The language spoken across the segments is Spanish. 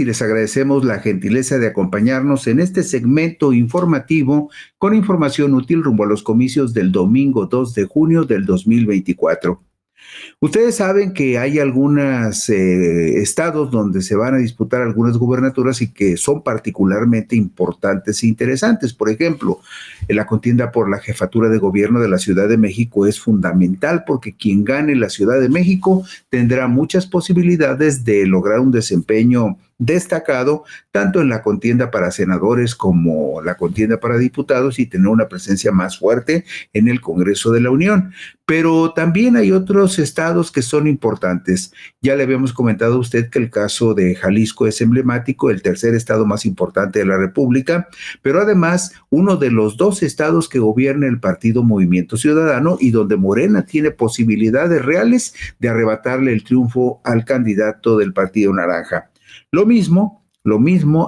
y les agradecemos la gentileza de acompañarnos en este segmento informativo con información útil rumbo a los comicios del domingo 2 de junio del 2024. Ustedes saben que hay algunos estados donde se van a disputar algunas gubernaturas y que son particularmente importantes e interesantes. Por ejemplo, en la contienda por la jefatura de gobierno de la Ciudad de México es fundamental porque quien gane la Ciudad de México tendrá muchas posibilidades de lograr un desempeño destacado tanto en la contienda para senadores como la contienda para diputados y tener una presencia más fuerte en el Congreso de la Unión. Pero también hay otros estados que son importantes. Ya le habíamos comentado a usted que el caso de Jalisco es emblemático, el tercer estado más importante de la República, pero además uno de los dos estados que gobierna el partido Movimiento Ciudadano y donde Morena tiene posibilidades reales de arrebatarle el triunfo al candidato del Partido Naranja. Lo mismo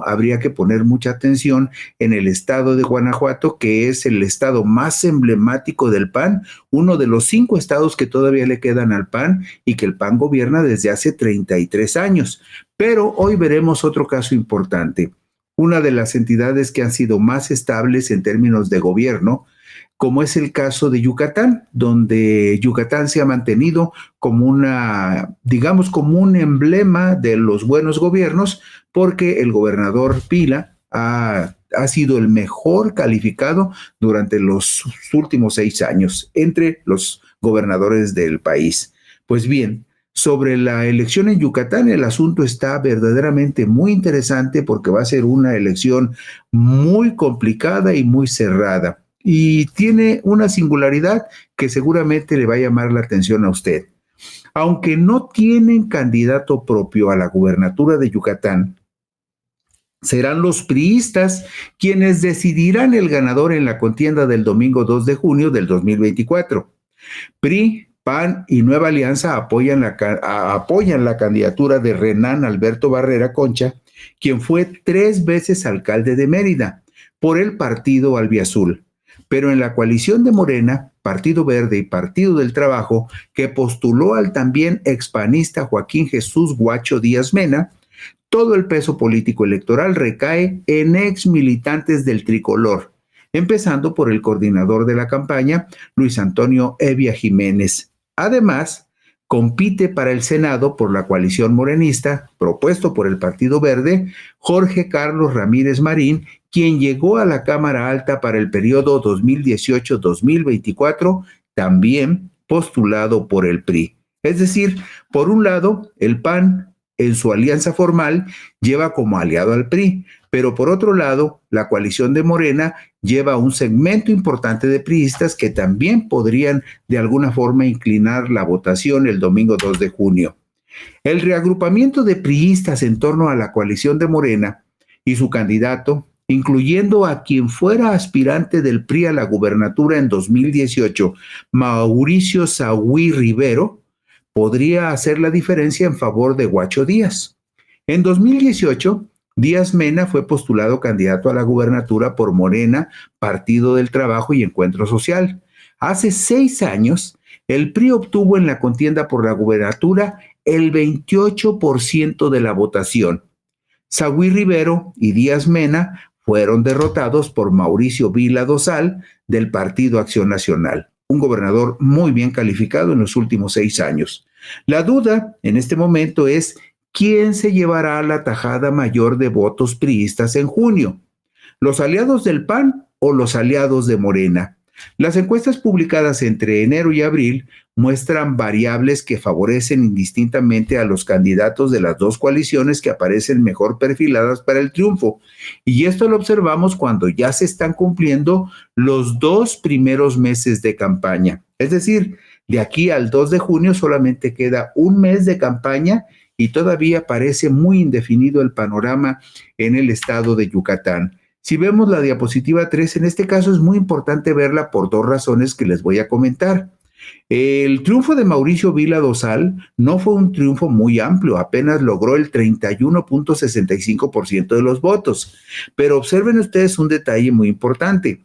habría que poner mucha atención en el estado de Guanajuato, que es el estado más emblemático del PAN, uno de los 5 estados que todavía le quedan al PAN y que el PAN gobierna desde hace 33 años. Pero hoy veremos otro caso importante. Una de las entidades que han sido más estables en términos de gobierno, como es el caso de Yucatán, donde Yucatán se ha mantenido como digamos, como un emblema de los buenos gobiernos, porque el gobernador Vila ha sido el mejor calificado durante los últimos 6 años entre los gobernadores del país. Pues bien, sobre la elección en Yucatán, el asunto está verdaderamente muy interesante porque va a ser una elección muy complicada y muy cerrada. Y tiene una singularidad que seguramente le va a llamar la atención a usted. Aunque no tienen candidato propio a la gubernatura de Yucatán, serán los priistas quienes decidirán el ganador en la contienda del domingo 2 de junio del 2024. PRI, PAN y Nueva Alianza apoyan la candidatura de Renán Alberto Barrera Concha, quien fue 3 veces alcalde de Mérida por el partido albiazul. Pero en la coalición de Morena, Partido Verde y Partido del Trabajo, que postuló al también expanista Joaquín Jesús Guacho Díaz Mena, todo el peso político electoral recae en ex militantes del tricolor, empezando por el coordinador de la campaña, Luis Antonio Evia Jiménez. Además, compite para el Senado por la coalición morenista, propuesto por el Partido Verde, Jorge Carlos Ramírez Marín, quien llegó a la Cámara Alta para el periodo 2018-2024, también postulado por el PRI. Es decir, por un lado, el PAN, en su alianza formal, lleva como aliado al PRI, pero por otro lado, la coalición de Morena lleva un segmento importante de priistas que también podrían de alguna forma inclinar la votación el domingo 2 de junio. El reagrupamiento de priistas en torno a la coalición de Morena y su candidato, incluyendo a quien fuera aspirante del PRI a la gubernatura en 2018, Mauricio Sahui Rivero, podría hacer la diferencia en favor de Guacho Díaz. En 2018, Díaz Mena fue postulado candidato a la gubernatura por Morena, Partido del Trabajo y Encuentro Social. Hace 6 años, el PRI obtuvo en la contienda por la gubernatura el 28% de la votación. Sahui Rivero y Díaz Mena fueron derrotados por Mauricio Vila Dosal del Partido Acción Nacional, un gobernador muy bien calificado en los últimos 6 años. La duda en este momento es quién se llevará la tajada mayor de votos priistas en junio, los aliados del PAN o los aliados de Morena. Las encuestas publicadas entre enero y abril muestran variables que favorecen indistintamente a los candidatos de las dos coaliciones que aparecen mejor perfiladas para el triunfo. Y esto lo observamos cuando ya se están cumpliendo los 2 primeros meses de campaña. Es decir, de aquí al 2 de junio solamente queda un mes de campaña y todavía parece muy indefinido el panorama en el estado de Yucatán. Si vemos la diapositiva 3, en este caso es muy importante verla por 2 razones que les voy a comentar. El triunfo de Mauricio Vila Dosal no fue un triunfo muy amplio, apenas logró el 31.65% de los votos. Pero observen ustedes un detalle muy importante.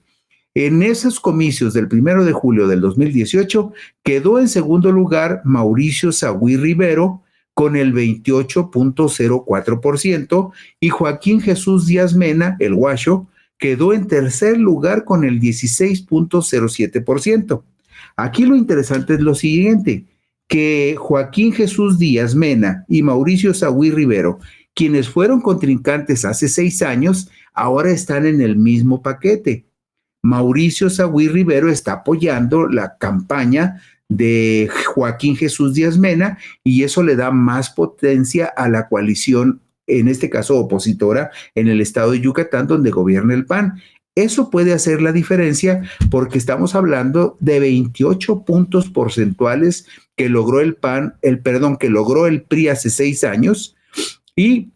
En esos comicios del 1 de julio del 2018 quedó en segundo lugar Mauricio Sahui Rivero con el 28.04% y Joaquín Jesús Díaz Mena, el Guacho, quedó en tercer lugar con el 16.07%. Aquí lo interesante es lo siguiente, que Joaquín Jesús Díaz Mena y Mauricio Saguí Rivero, quienes fueron contrincantes hace 6 años, ahora están en el mismo paquete. Mauricio Saguí Rivero está apoyando la campaña de Joaquín Jesús Díaz Mena y eso le da más potencia a la coalición, en este caso opositora, en el estado de Yucatán, donde gobierna el PAN. Eso puede hacer la diferencia porque estamos hablando de 28 puntos porcentuales que logró el PAN, que logró el PRI hace 6 años y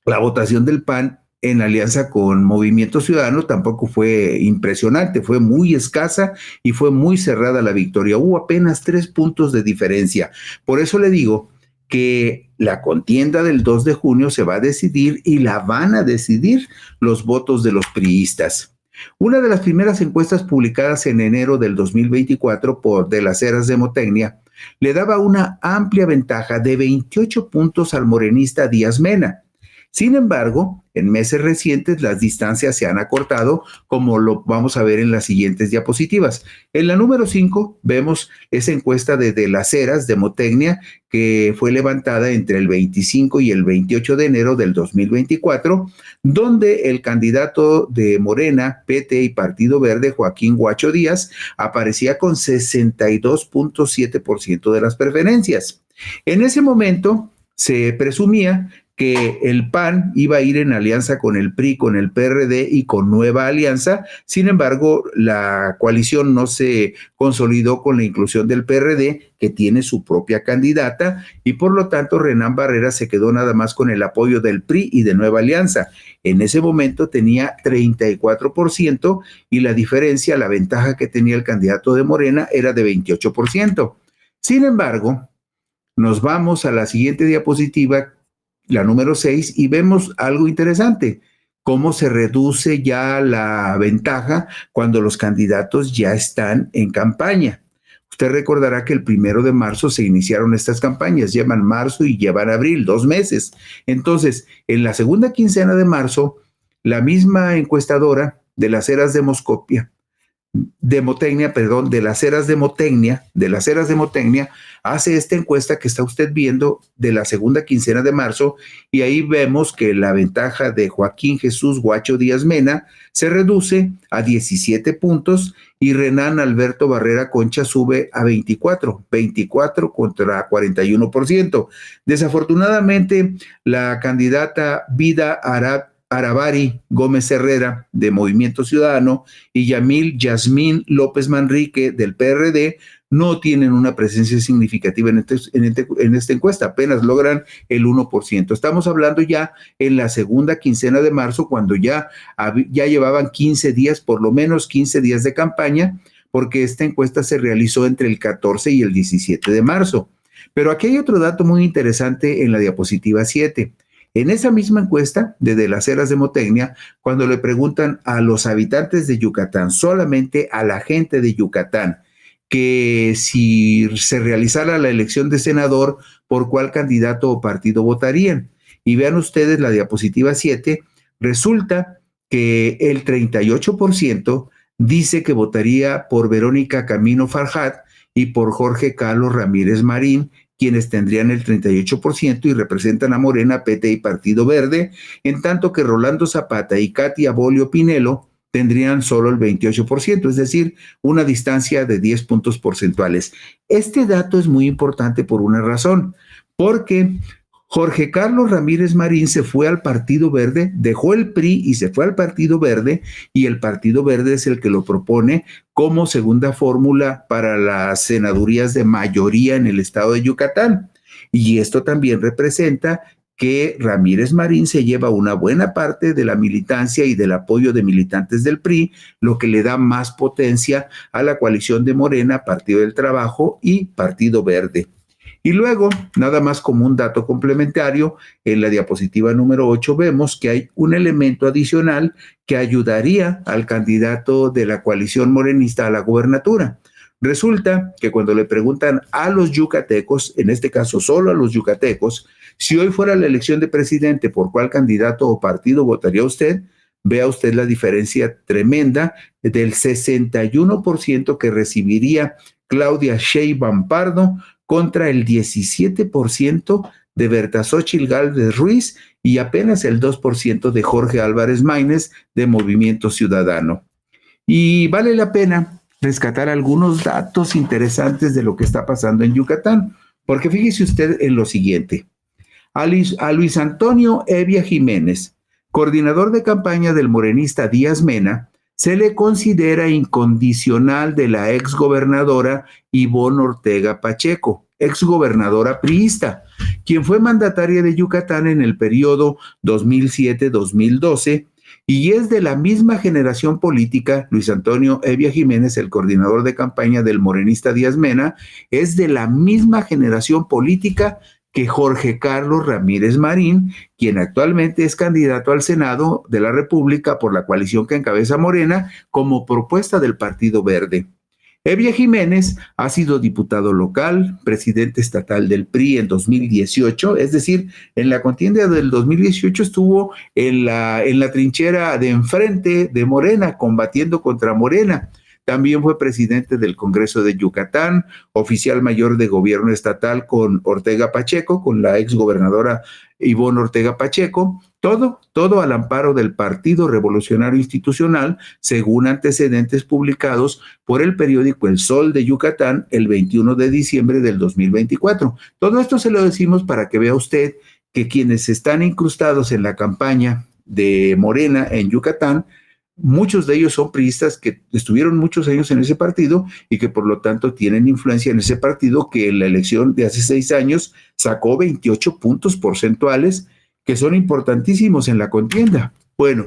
la votación del PAN en alianza con Movimiento Ciudadano tampoco fue impresionante, fue muy escasa y fue muy cerrada la victoria. Hubo apenas 3 puntos de diferencia. Por eso le digo que la contienda del 2 de junio se va a decidir y la van a decidir los votos de los priistas. Una de las primeras encuestas publicadas en enero del 2024 por De las Heras Demotecnia le daba una amplia ventaja de 28 puntos al morenista Díaz Mena. Sin embargo, en meses recientes las distancias se han acortado, como lo vamos a ver en las siguientes diapositivas. En la número 5 vemos esa encuesta de las Heras Demotecnia que fue levantada entre el 25 y el 28 de enero del 2024, donde el candidato de Morena, PT y Partido Verde, Joaquín Guacho Díaz, aparecía con 62.7% de las preferencias. En ese momento se presumía que el PAN iba a ir en alianza con el PRI, con el PRD y con Nueva Alianza. Sin embargo, la coalición no se consolidó con la inclusión del PRD, que tiene su propia candidata, y por lo tanto Renán Barrera se quedó nada más con el apoyo del PRI y de Nueva Alianza. En ese momento tenía 34% y la diferencia, la ventaja que tenía el candidato de Morena era de 28%. Sin embargo, nos vamos a la siguiente diapositiva, la número 6, y vemos algo interesante, cómo se reduce ya la ventaja cuando los candidatos ya están en campaña. Usted recordará que el 1 de marzo se iniciaron estas campañas, llevan marzo y llevan abril, 2 meses. Entonces, en la segunda quincena de marzo, la misma encuestadora de las Heras de las Heras Demotecnia, hace esta encuesta que está usted viendo de la segunda quincena de marzo, y ahí vemos que la ventaja de Joaquín Jesús Guacho Díaz Mena se reduce a 17 puntos y Renán Alberto Barrera Concha sube a 24 contra 41%. Desafortunadamente, la candidata Vida Aravari Gómez Herrera de Movimiento Ciudadano y Yasmín López Manrique del PRD no tienen una presencia significativa en esta encuesta, apenas logran el 1%. Estamos hablando ya en la segunda quincena de marzo, cuando ya llevaban 15 días, por lo menos 15 días de campaña, porque esta encuesta se realizó entre el 14 y el 17 de marzo. Pero aquí hay otro dato muy interesante en la diapositiva 7. En esa misma encuesta de las Heras Demotecnia, cuando le preguntan a los habitantes de Yucatán, solamente a la gente de Yucatán, que si se realizara la elección de senador, ¿por cuál candidato o partido votarían? Y vean ustedes la diapositiva 7, resulta que el 38% dice que votaría por Verónica Camino Farjat y por Jorge Carlos Ramírez Marín, quienes tendrían el 38% y representan a Morena, PT y Partido Verde, en tanto que Rolando Zapata y Katia Bolio Pinelo tendrían solo el 28%, es decir, una distancia de 10 puntos porcentuales. Este dato es muy importante por una razón, porque Jorge Carlos Ramírez Marín se fue al Partido Verde, dejó el PRI y se fue al Partido Verde, y el Partido Verde es el que lo propone como segunda fórmula para las senadurías de mayoría en el estado de Yucatán. Y esto también representa que Ramírez Marín se lleva una buena parte de la militancia y del apoyo de militantes del PRI, lo que le da más potencia a la coalición de Morena, Partido del Trabajo y Partido Verde. Y luego, nada más como un dato complementario, en la diapositiva número 8 vemos que hay un elemento adicional que ayudaría al candidato de la coalición morenista a la gubernatura. Resulta que cuando le preguntan a los yucatecos, en este caso solo a los yucatecos, si hoy fuera la elección de presidente, ¿por cuál candidato o partido votaría usted? Vea usted la diferencia tremenda del 61% que recibiría Claudia Sheinbaum Pardo contra el 17% de Berta Xóchitl Gálvez Ruiz y apenas el 2% de Jorge Álvarez Maínez de Movimiento Ciudadano. Y vale la pena rescatar algunos datos interesantes de lo que está pasando en Yucatán, porque fíjese usted en lo siguiente. A Luis Antonio Evia Jiménez, coordinador de campaña del morenista Díaz Mena, se le considera incondicional de la exgobernadora Ivonne Ortega Pacheco, exgobernadora priista, quien fue mandataria de Yucatán en el periodo 2007-2012 y es de la misma generación política. Luis Antonio Evia Jiménez, el coordinador de campaña del morenista Díaz Mena, es de la misma generación política que Jorge Carlos Ramírez Marín, quien actualmente es candidato al Senado de la República por la coalición que encabeza Morena como propuesta del Partido Verde. Evia Jiménez ha sido diputado local, presidente estatal del PRI en 2018, es decir, en la contienda del 2018 estuvo en la trinchera de enfrente de Morena, combatiendo contra Morena. También fue presidente del Congreso de Yucatán, oficial mayor de gobierno estatal con Ortega Pacheco, con la exgobernadora Ivonne Ortega Pacheco, todo al amparo del Partido Revolucionario Institucional, según antecedentes publicados por el periódico El Sol de Yucatán el 21 de diciembre del 2024. Todo esto se lo decimos para que vea usted que quienes están incrustados en la campaña de Morena en Yucatán, muchos de ellos son priistas que estuvieron muchos años en ese partido y que por lo tanto tienen influencia en ese partido que en la elección de hace 6 años sacó 28 puntos porcentuales que son importantísimos en la contienda. Bueno,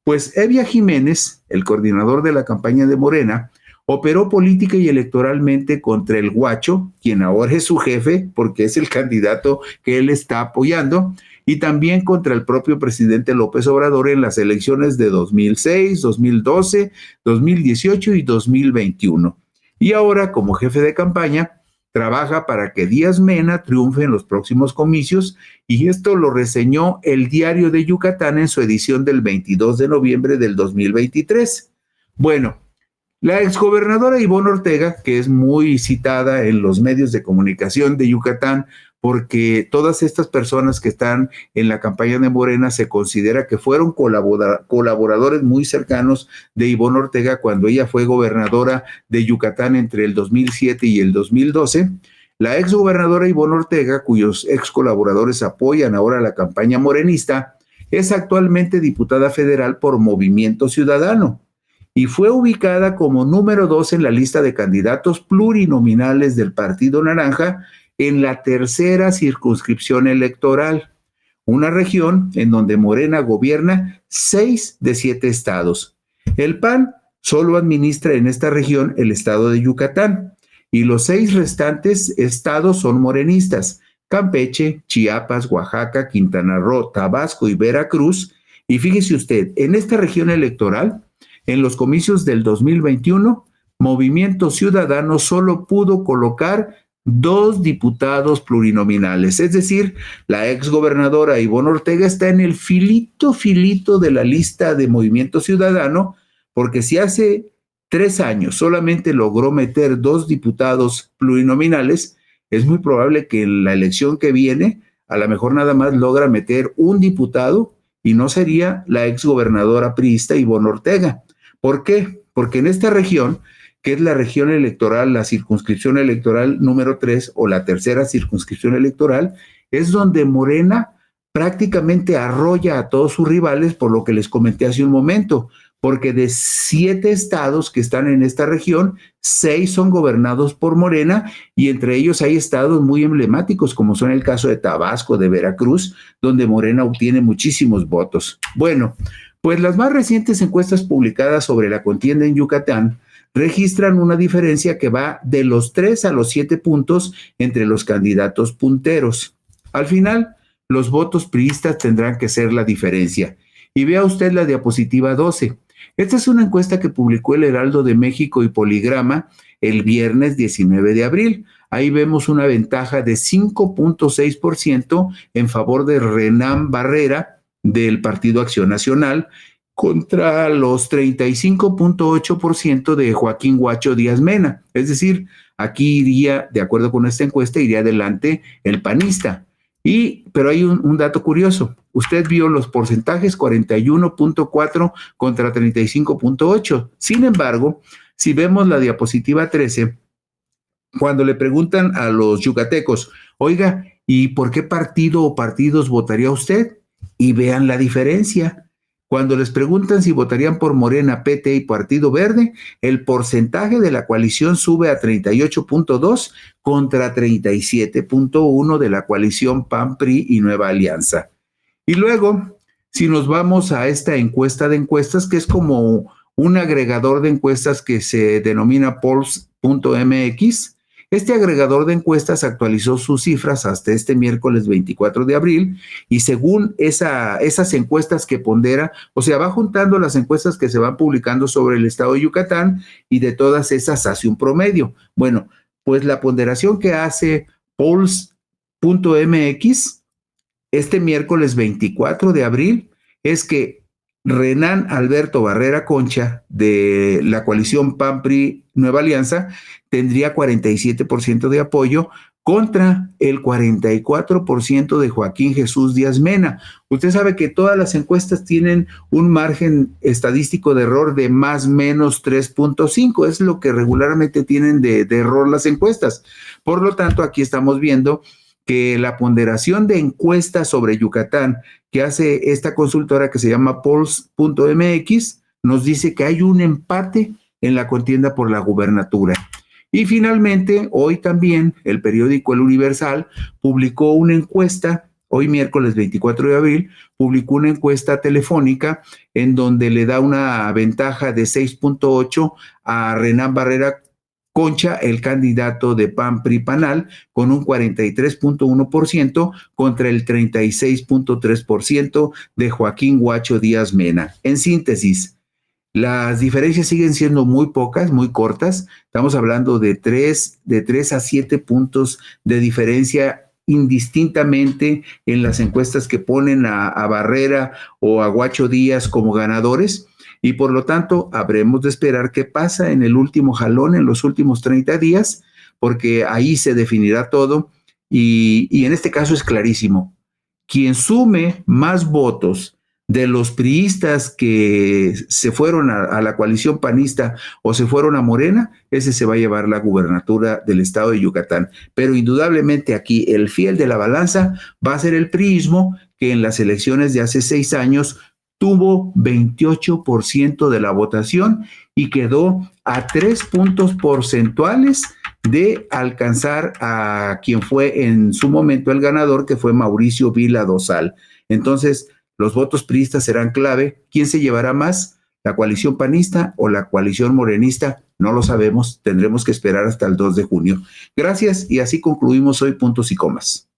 pues Evia Jiménez, el coordinador de la campaña de Morena, operó política y electoralmente contra el Guacho, quien ahora es su jefe porque es el candidato que él está apoyando, y también contra el propio presidente López Obrador en las elecciones de 2006, 2012, 2018 y 2021. Y ahora, como jefe de campaña, trabaja para que Díaz Mena triunfe en los próximos comicios, y esto lo reseñó el Diario de Yucatán en su edición del 22 de noviembre del 2023. Bueno, la exgobernadora Ivonne Ortega, que es muy citada en los medios de comunicación de Yucatán, porque todas estas personas que están en la campaña de Morena se considera que fueron colaboradores muy cercanos de Ivonne Ortega cuando ella fue gobernadora de Yucatán entre el 2007 y el 2012. La exgobernadora Ivonne Ortega, cuyos ex colaboradores apoyan ahora la campaña morenista, es actualmente diputada federal por Movimiento Ciudadano y fue ubicada como número 2 en la lista de candidatos plurinominales del Partido Naranja en la tercera circunscripción electoral, una región en donde Morena gobierna 6 de 7 estados. El PAN solo administra en esta región el estado de Yucatán y los 6 restantes estados son morenistas: Campeche, Chiapas, Oaxaca, Quintana Roo, Tabasco y Veracruz. Y fíjese usted, en esta región electoral, en los comicios del 2021, Movimiento Ciudadano solo pudo colocar 2 diputados plurinominales, es decir, la exgobernadora Ivonne Ortega está en el filito de la lista de Movimiento Ciudadano, porque si hace 3 años solamente logró meter 2 diputados plurinominales, es muy probable que en la elección que viene a lo mejor nada más logra meter 1 diputado y no sería la exgobernadora priista Ivonne Ortega. ¿Por qué? Porque en esta región, que es la región electoral, la circunscripción electoral número 3 o la tercera circunscripción electoral, es donde Morena prácticamente arrolla a todos sus rivales, por lo que les comenté hace un momento, porque de 7 estados que están en esta región, 6 son gobernados por Morena, y entre ellos hay estados muy emblemáticos, como son el caso de Tabasco, de Veracruz, donde Morena obtiene muchísimos votos. Bueno, pues las más recientes encuestas publicadas sobre la contienda en Yucatán registran una diferencia que va de los 3 a los 7 puntos entre los candidatos punteros. Al final, los votos priistas tendrán que ser la diferencia. Y vea usted la diapositiva 12. Esta es una encuesta que publicó el Heraldo de México y Poligrama el viernes 19 de abril. Ahí vemos una ventaja de 5.6% en favor de Renán Barrera del Partido Acción Nacional contra los 35.8% de Joaquín Guacho Díaz Mena. Es decir, aquí iría, de acuerdo con esta encuesta, iría adelante el panista. Pero hay un dato curioso. Usted vio los porcentajes, 41.4 contra 35.8. Sin embargo, si vemos la diapositiva 13, cuando le preguntan a los yucatecos, oiga, ¿y por qué partido o partidos votaría usted? Y vean la diferencia. Cuando les preguntan si votarían por Morena, PT y Partido Verde, el porcentaje de la coalición sube a 38.2 contra 37.1 de la coalición PAN, PRI y Nueva Alianza. Y luego, si nos vamos a esta encuesta de encuestas, que es como un agregador de encuestas que se denomina polls.mx, este agregador de encuestas actualizó sus cifras hasta este miércoles 24 de abril y según esas encuestas que pondera, o sea, va juntando las encuestas que se van publicando sobre el estado de Yucatán y de todas esas hace un promedio. Bueno, pues la ponderación que hace polls.mx este miércoles 24 de abril es que Renán Alberto Barrera Concha de la coalición PAN-PRI Nueva Alianza tendría 47% de apoyo contra el 44% de Joaquín Jesús Díaz Mena. Usted sabe que todas las encuestas tienen un margen estadístico de error de más o menos 3.5, es lo que regularmente tienen de error las encuestas. Por lo tanto, aquí estamos viendo que la ponderación de encuestas sobre Yucatán que hace esta consultora que se llama polls.mx nos dice que hay un empate en la contienda por la gubernatura. Y finalmente, hoy también el periódico El Universal publicó una encuesta, hoy miércoles 24 de abril, publicó una encuesta telefónica en donde le da una ventaja de 6.8 a Renán Barrera Concha, el candidato de PAN-PRI-PANAL, con un 43.1% contra el 36.3% de Joaquín Guacho Díaz Mena. En síntesis, las diferencias siguen siendo muy pocas, muy cortas. Estamos hablando de 3 a 7 puntos de diferencia indistintamente en las encuestas que ponen a Barrera o a Guacho Díaz como ganadores. Y por lo tanto, habremos de esperar qué pasa en el último jalón, en los últimos 30 días, porque ahí se definirá todo. Y en este caso es clarísimo. Quien sume más votos de los priistas que se fueron a la coalición panista o se fueron a Morena, ese se va a llevar la gubernatura del estado de Yucatán. Pero indudablemente aquí el fiel de la balanza va a ser el priismo, que en las elecciones de hace 6 años tuvo 28% de la votación y quedó a 3 puntos porcentuales de alcanzar a quien fue en su momento el ganador, que fue Mauricio Vila Dosal. Entonces, los votos priistas serán clave. ¿Quién se llevará más? ¿La coalición panista o la coalición morenista? No lo sabemos. Tendremos que esperar hasta el 2 de junio. Gracias y así concluimos hoy Puntos y Comas.